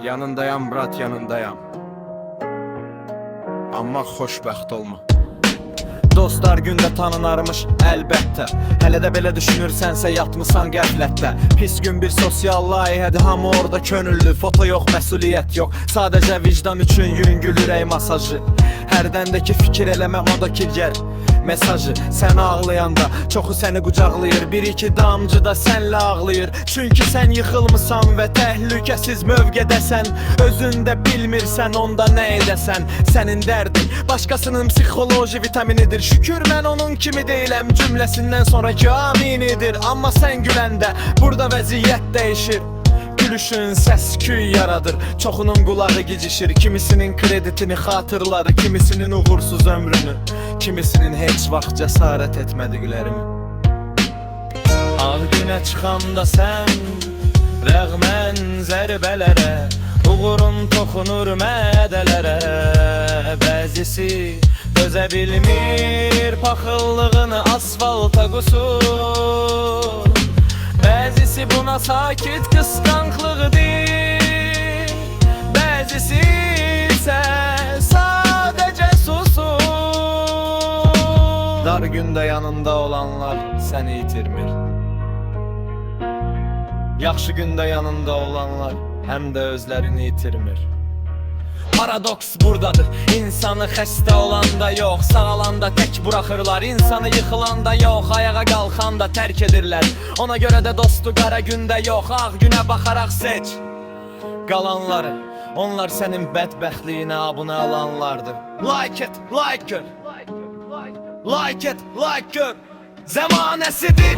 Yanındayam brat, yanındayam. Amma xoşbəxt olma. Dostlar gündə tanınarmış əlbəttə. Hələ də belə düşünürsənsə yatmısan qəflətdə. Pis gün bir sosial layihədir, hamı orada könüllü. Foto yox, məsuliyyət yox, sadəcə vicdan üçün yüngül ürək masajı. Hərdəndəki fikir eləmə moda kirgər mesajı. Sən ağlayanda çoxu səni qucaqlayır, bir iki damcı da sənlə ağlayır. Çünki sən yıxılmısan və təhlükəsiz mövqedəsən. Özündə bilmirsən onda nə edəsən. Sənin dərdin başqasının psixoloji vitaminidir. Şükür mən onun kimi deyiləm cümləsindən sonraki aminidir. Amma sən güləndə burada vəziyyət dəyişir. Gülüşün səs-küy yaradır, çoxunun qulağı gicişir. Kimisinin kreditini xatırlar, kimisinin uğursuz ömrünü, kimisinin heç vaxt cəsarət etmədiklərimi. Ağ günə çıxanda sən rəğmən zərbələrə, uğurun toxunur mədələrə. Bəzisi dözə bilmir, paxıllığını asfalta qusur. Bəzisi buna sakit qısqanclığı deyil, bəzisi isə sadəcə susur. Dar gündə yanında olanlar səni itirmir. Yaxşı gündə yanında olanlar həm də özlərini itirmir. Paradoks buradadır, insanı xəstə olanda yox, sağalanda tək buraxırlar. İnsanı yıxılanda yox, ayağa qalxanda tərk edirlər. Ona görə də dostu qara gündə yox, ağ günə baxaraq seç qalanları. Onlar sənin bədbəxtliyinə abunə alanlardır. Like it, like it, like it, like it, like it. Zəmanəsidir.